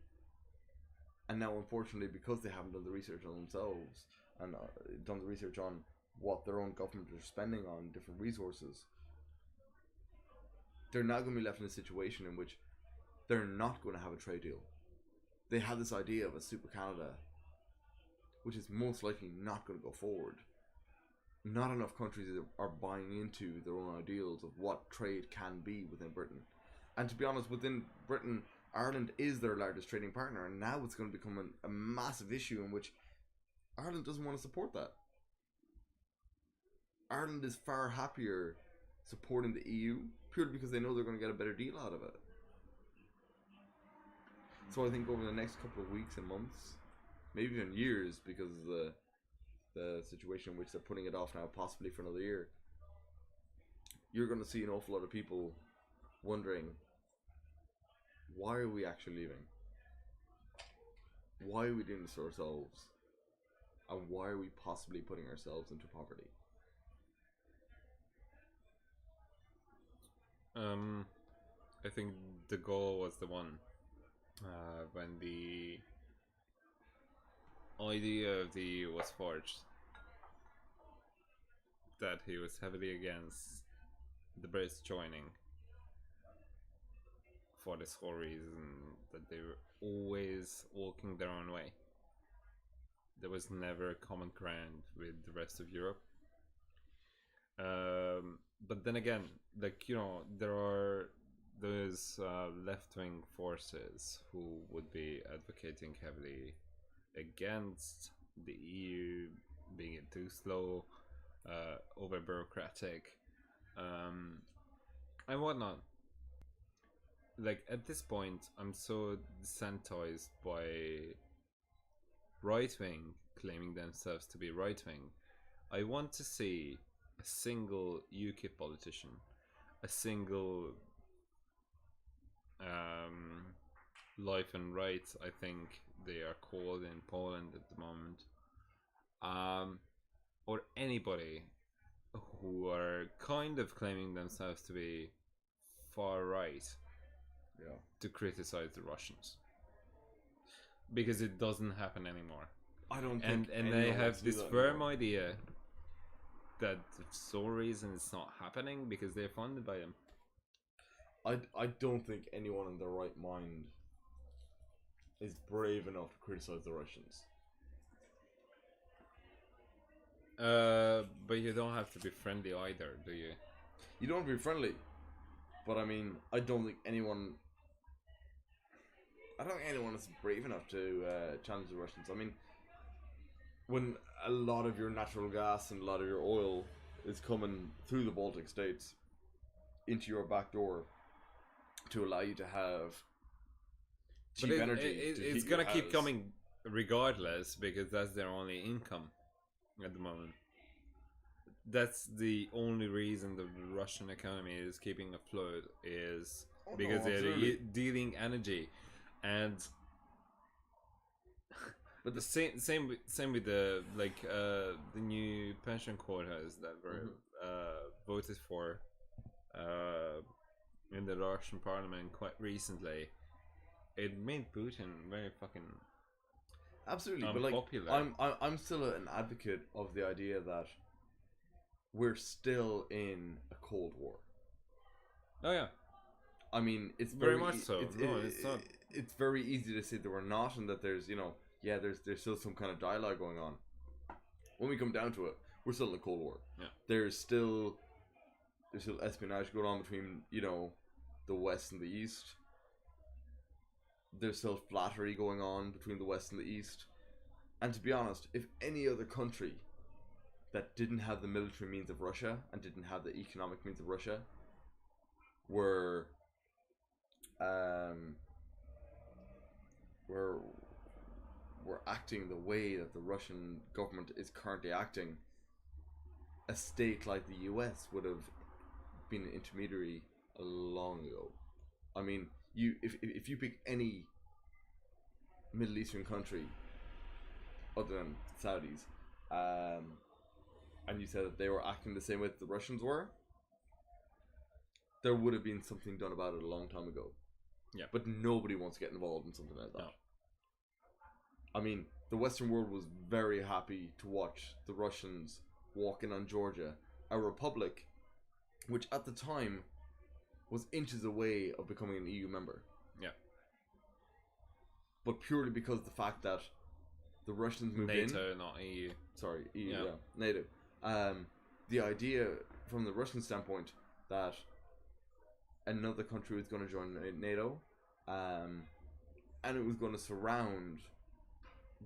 And now, unfortunately, because they haven't done the research on themselves and done the research on what their own government are spending on different resources, they're now going to be left in a situation in which they're not going to have a trade deal. They have this idea of a super Canada, which is most likely not going to go forward. Not enough countries are buying into their own ideals of what trade can be within Britain. And to be honest, within Britain, Ireland is their largest trading partner, and now it's going to become a massive issue in which Ireland doesn't want to support that. Ireland is far happier supporting the EU purely because they know they're going to get a better deal out of it. So I think over the next couple of weeks and months, maybe even years, because of the situation in which they're putting it off now, possibly for another year, you're going to see an awful lot of people wondering, why are we actually leaving? Why are we doing this to ourselves? And why are we possibly putting ourselves into poverty? I think de Gaulle was the one when the idea of the EU was forged, that he was heavily against the Brits joining for this whole reason that they were always walking their own way. There was never a common ground with the rest of Europe. But then again, there are those left-wing forces who would be advocating heavily against the EU being too slow, over bureaucratic, and whatnot. Like, at this point, I'm so desensitized by right-wing claiming themselves to be right-wing. I want to see a single UKIP politician, a single Life and Rights, I think they are called in Poland at the moment, or anybody who are kind of claiming themselves to be far right, to criticize the Russians, because it doesn't happen anymore. I don't think, and they have this firm idea that for some reason it's not happening because they're funded by them. I don't think anyone in their right mind is brave enough to criticize the Russians. But you don't have to be friendly either, do you? You don't have to be friendly, but I mean, I don't think anyone is brave enough to challenge the Russians. I mean, when a lot of your natural gas and a lot of your oil is coming through the Baltic states into your back door to allow you to have cheap energy. It's gonna keep coming regardless, because that's their only income at the moment. That's the only reason the Russian economy is keeping afloat, is because they're dealing energy. And but the same with the the new pension quotas that were voted for in the Russian parliament quite recently. It made Putin very fucking absolutely unpopular. But I'm still an advocate of the idea that we're still in a Cold War. Oh yeah, I mean, it's very much so. It's not. It's very easy to say that we're not, and that there's there's still some kind of dialogue going on. When we come down to it, we're still in the Cold War. Yeah. There's still there's still espionage going on between, you know, the West and the East. There's still flattery going on between the West and the East. And to be honest, if any other country that didn't have the military means of Russia and didn't have the economic means of Russia were acting the way that the Russian government is currently acting, a state like the US would have been an intermediary long ago. I mean, if you pick any Middle Eastern country other than Saudis, and you said that they were acting the same way that the Russians were, there would have been something done about it a long time ago. Yeah. But nobody wants to get involved in something like that. No. I mean, the Western world was very happy to watch the Russians walk in on Georgia, a republic which at the time was inches away of becoming an EU member. Yeah. But purely because of the fact that the Russians moved in. NATO, not EU. Sorry, EU, yeah. NATO. The idea from the Russian standpoint that another country was going to join NATO, and it was going to surround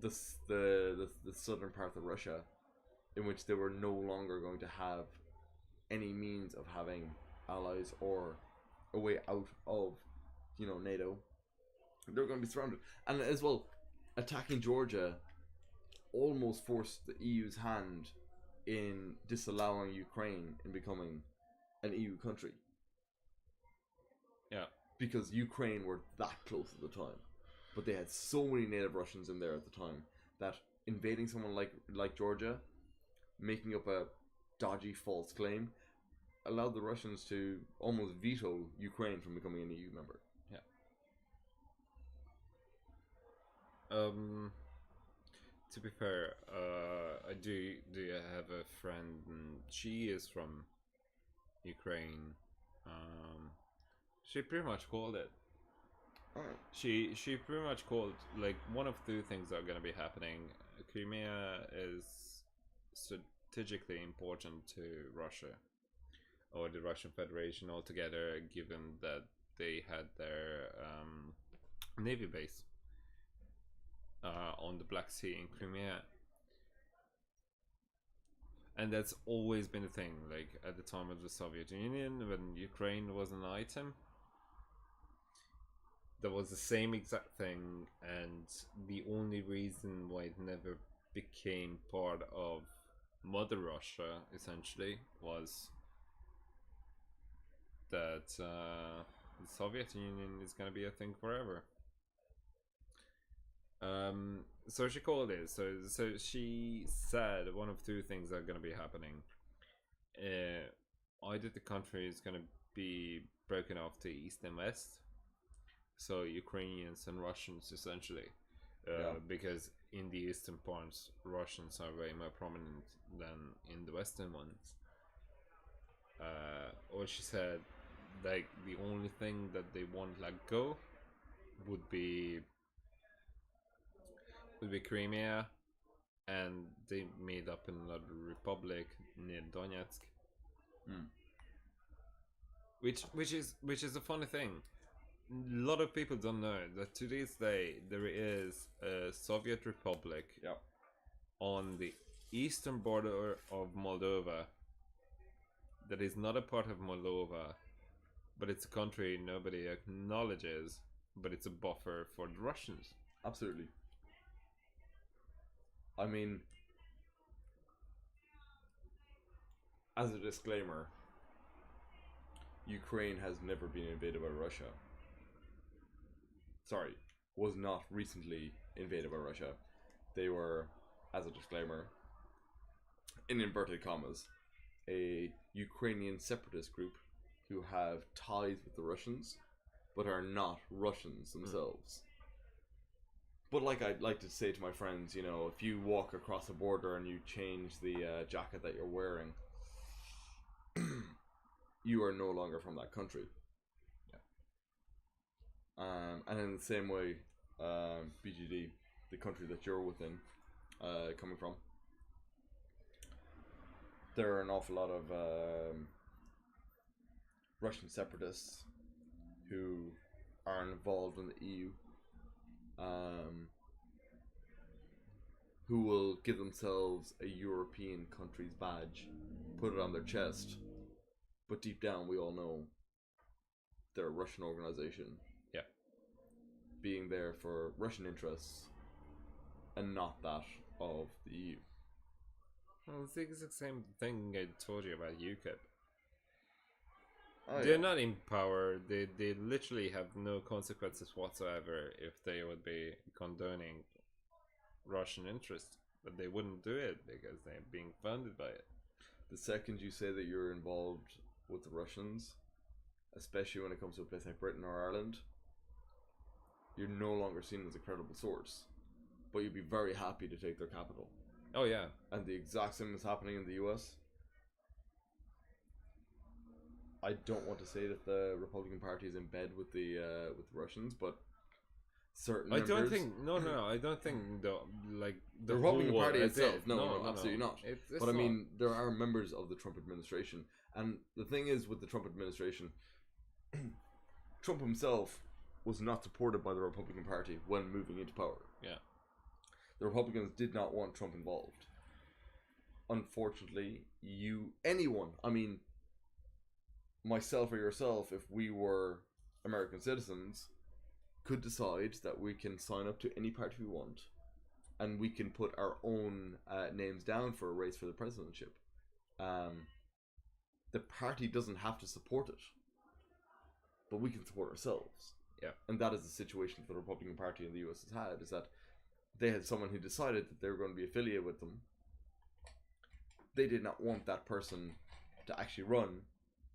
the southern part of Russia, in which they were no longer going to have any means of having allies or a way out of, you know, NATO. They were going to be surrounded, and as well, attacking Georgia almost forced the EU's hand in disallowing Ukraine in becoming an EU country. Yeah. Because Ukraine were that close at the time. But they had so many native Russians in there at the time that invading someone like Georgia, making up a dodgy false claim, allowed the Russians to almost veto Ukraine from becoming an EU member. Yeah. To be fair, I do have a friend, and she is from Ukraine. She pretty much called it. Alright. She pretty much called, like, one of two things are gonna be happening. Crimea is strategically important to Russia, or the Russian Federation altogether, given that they had their navy base on the Black Sea in Crimea. And that's always been a thing, like at the time of the Soviet Union, when Ukraine was an item, that was the same exact thing, and the only reason why it never became part of Mother Russia, essentially, was that the Soviet Union is going to be a thing forever. So she called it. So she said one of two things are going to be happening. Either the country is going to be broken off to east and west, so Ukrainians and Russians essentially, because in the eastern parts Russians are way more prominent than in the western ones. Or she said, like, the only thing that they won't let go would be Crimea, and they made up another republic near Donetsk. Which is a funny thing. A lot of people don't know that to this day there is a Soviet republic on the eastern border of Moldova that is not a part of Moldova, but it's a country nobody acknowledges, but it's a buffer for the Russians. Absolutely. I mean, as a disclaimer, Ukraine has never been invaded by Russia. Sorry, was not recently invaded by Russia. They were, as a disclaimer, in inverted commas, a Ukrainian separatist group who have ties with the Russians, but are not Russians themselves. But like I like to say to my friends, you know, if you walk across a border and you change the jacket that you're wearing, you are no longer from that country. And in the same way, BGD, the country that you're within, coming from, there are an awful lot of Russian separatists who are involved in the EU, who will give themselves a European country's badge, put it on their chest, but deep down we all know they're a Russian organization. Yeah. Being there for Russian interests and not that of the EU. Well, it's the exact same thing I told you about UKIP. Oh, They're yeah. not in power. They literally have no consequences whatsoever if they would be condoning Russian interests. But they wouldn't do it because they're being funded by it. The second you say that you're involved with the Russians, especially when it comes to a place like Britain or Ireland, you're no longer seen as a credible source. But you'd be very happy to take their capital. Oh yeah. And the exact same is happening in the US. I don't want to say that the Republican Party is in bed with the Russians, but certain I members... don't think. No. I don't think the Republican whole Party world is itself. it. No, absolutely not. It's But I not. mean, there are members of the Trump administration, and the thing is with the Trump administration, Trump himself was not supported by the Republican Party when moving into power. Yeah. The Republicans did not want Trump involved. Unfortunately, anyone, I mean, myself or yourself, if we were American citizens, could decide that we can sign up to any party we want, and we can put our own names down for a race for the presidency. The party doesn't have to support it, but we can support ourselves. Yeah. And that is the situation the Republican Party in the US has had, is that they had someone who decided that they were going to be affiliated with them. They did not want that person to actually run,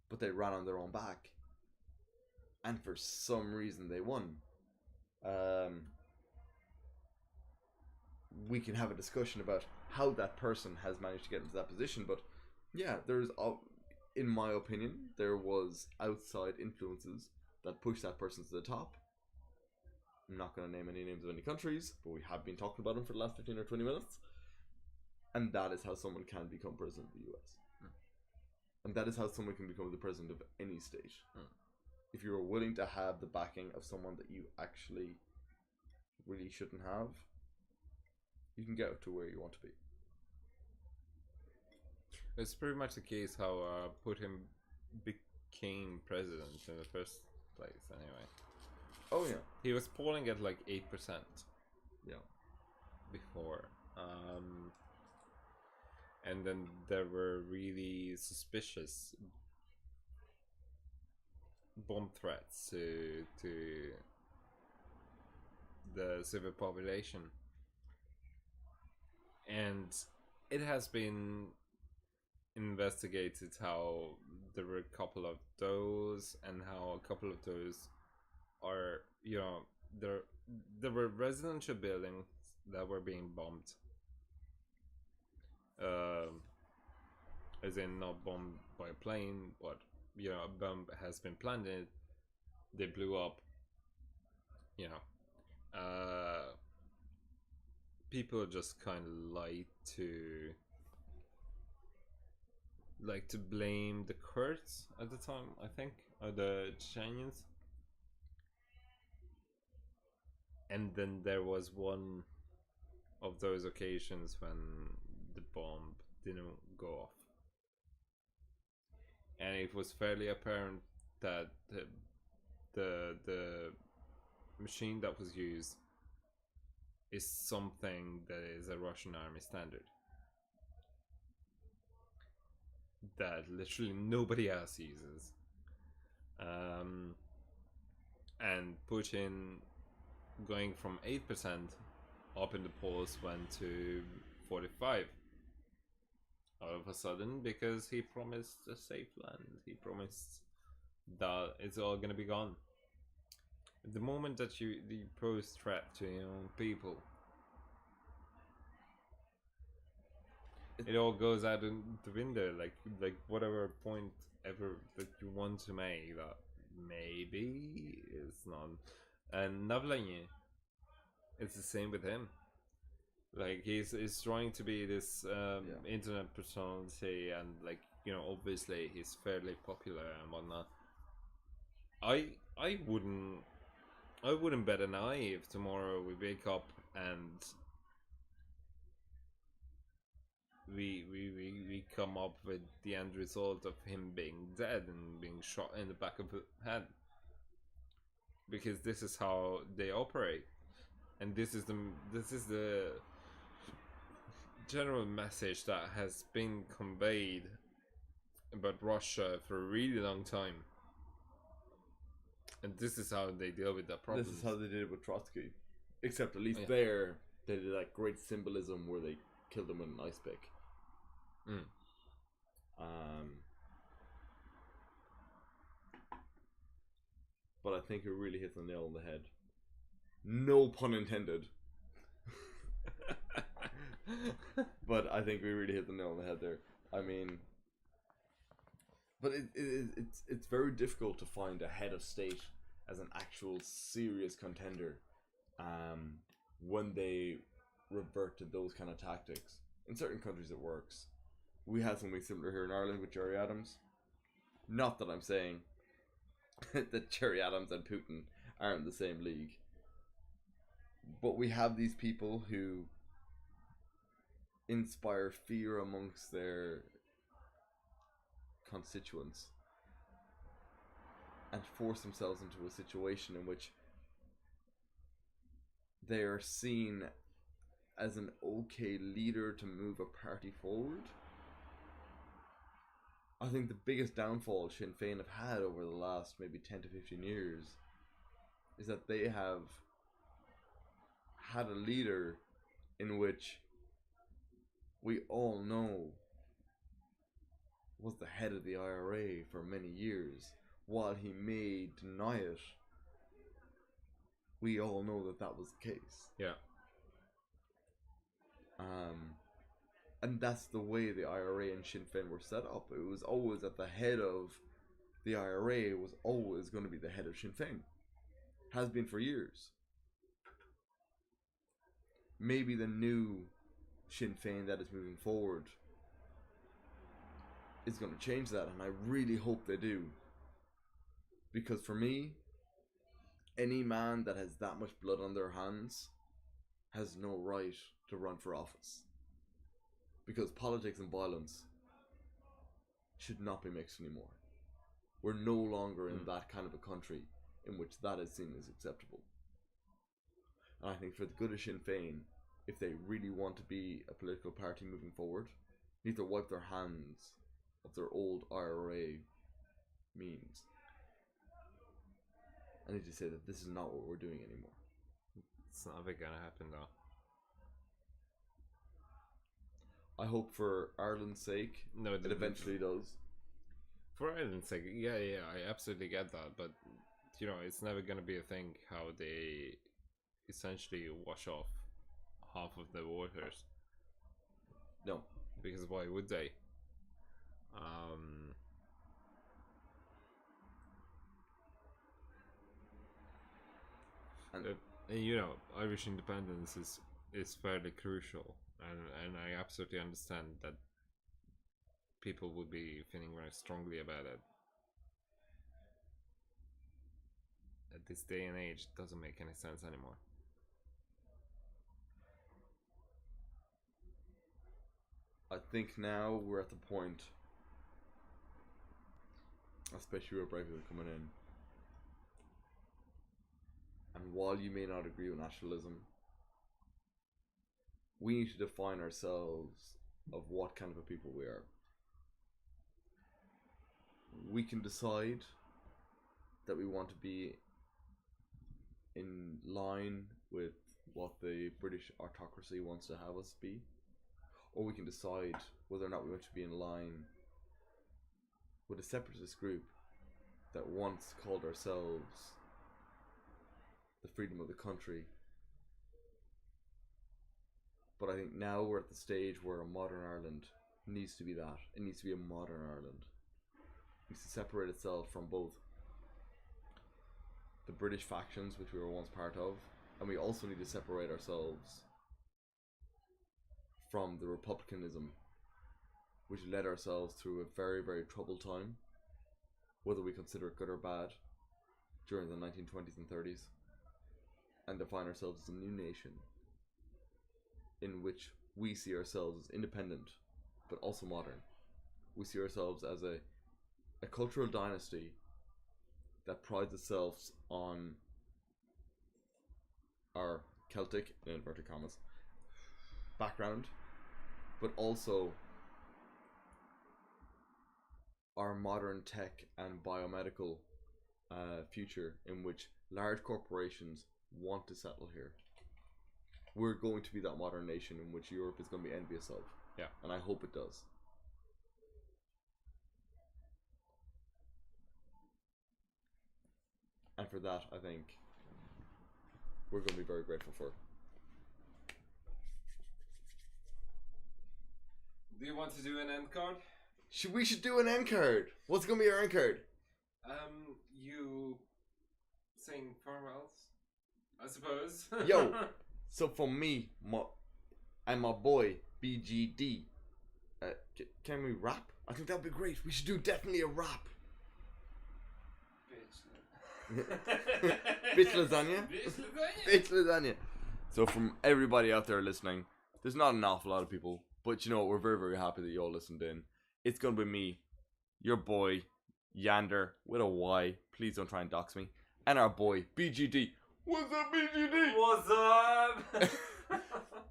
but they ran on their own back. And for some reason they won. We can have a discussion about how that person has managed to get into that position, but yeah, in my opinion, there was outside influences that pushed that person to the top. I'm not going to name any names of any countries, but we have been talking about them for the last 15 or 20 minutes. And that is how someone can become president of the US. And that is how someone can become the president of any state. If you're willing to have the backing of someone that you actually really shouldn't have, you can get to where you want to be. It's pretty much the case how Putin became president in the first place, anyway. Oh yeah. He was polling at like 8%. Yeah. Before. And then there were really suspicious bomb threats to the civil population. And it has been investigated how there were a couple of those, and how a couple of those are, there were residential buildings that were being bombed. As in not bombed by a plane, but a bomb has been planted, they blew up. People just kind of like to blame the Kurds at the time, I think, or the Chechens. And then there was one of those occasions when the bomb didn't go off, and it was fairly apparent that the machine that was used is something that is a Russian army standard that literally nobody else uses. And Putin, going from 8% up in the polls, went to 45 all of a sudden, because he promised a safe land. He promised that it's all gonna be gone. The moment that you pose threat to your own people, it all goes out the window. Like whatever point ever that you want to make, that maybe it's not. And Navalny, it's the same with him. Like he's trying to be this internet personality, and obviously he's fairly popular and whatnot. I wouldn't bet an eye if tomorrow we wake up and we come up with the end result of him being dead and being shot in the back of the head, because this is how they operate, and this is the general message that has been conveyed about Russia for a really long time, and this is how they deal with that problem. This is how they did it with Trotsky, except at least Yeah. there they did that great symbolism where they killed him with an ice pick. But I think it really hit the nail on the head. No pun intended. But I think we really hit the nail on the head there. I mean, but it's very difficult to find a head of state as an actual serious contender when they revert to those kind of tactics. In certain countries it works. We had something similar here in Ireland with Gerry Adams. Not that I'm saying that Gerry Adams and Putin aren't in the same league, but we have these people who inspire fear amongst their constituents and force themselves into a situation in which they are seen as an okay leader to move a party forward. I think the biggest downfall Sinn Féin have had over the last maybe 10 to 15 years is that they have had a leader in which we all know was the head of the IRA for many years. While he may deny it, we all know that that was the case. Yeah. And that's the way the IRA and Sinn Féin were set up. It was always at the head of the IRA was always going to be the head of Sinn Féin. Has been for years. Maybe the new Sinn Féin that is moving forward is going to change that, and I really hope they do. Because for me, any man that has that much blood on their hands has no right to run for office. Because politics and violence should not be mixed anymore. We're no longer in that kind of a country in which that is seen as acceptable. And I think for the good of Sinn Féin, if they really want to be a political party moving forward, need to wipe their hands of their old IRA means. I need to say that this is not what we're doing anymore. It's not gonna happen though. I hope for Ireland's sake it eventually does. For Ireland's sake, yeah, I absolutely get that, but you know, it's never gonna be a thing how they essentially wash off half of the voters. No, because why would they? And you know, Irish independence is fairly crucial, and I absolutely understand that people would be feeling very strongly about it. At this day and age, it doesn't make any sense anymore. I think now we're at the point, especially with Brexit coming in, and while you may not agree with nationalism, we need to define ourselves of what kind of a people we are. We can decide that we want to be in line with what the British autocracy wants to have us be, or we can decide whether or not we want to be in line with a separatist group that once called ourselves the freedom of the country. But I think now we're at the stage where a modern Ireland needs to be that. It needs to be a modern Ireland. It needs to separate itself from both the British factions, which we were once part of, and we also need to separate ourselves from the republicanism, which led ourselves through a very, very troubled time, whether we consider it good or bad. during the 1920s and 30s and define ourselves as a new nation in which we see ourselves as independent but also modern. We see ourselves as a cultural dynasty that prides itself on our Celtic, in inverted commas, background, but also our modern tech and biomedical future in which large corporations want to settle here. We're going to be that modern nation in which Europe is going to be envious of. Yeah. And I hope it does. And for that, I think we're going to be very grateful for. Do you want to do an end card? We should do an end card. What's going to be our end card? You sing farewells, I suppose. Yo, so for me, and my boy BGD, can we rap? I think that would be great. We should do definitely a rap. Bitch lasagna. Bitch lasagna. So from everybody out there listening, there's not an awful lot of people, but you know what? We're very, very happy that you all listened in. It's gonna be me, your boy Yander with a Y. Please don't try and dox me. And our boy BGD. What's up, BGD? What's up?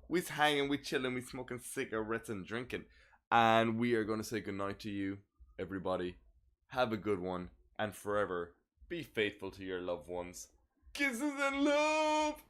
We's hanging, we chilling, we smoking cigarettes and drinking, and we are gonna say goodnight to you, everybody. Have a good one, and forever be faithful to your loved ones. Kisses and love.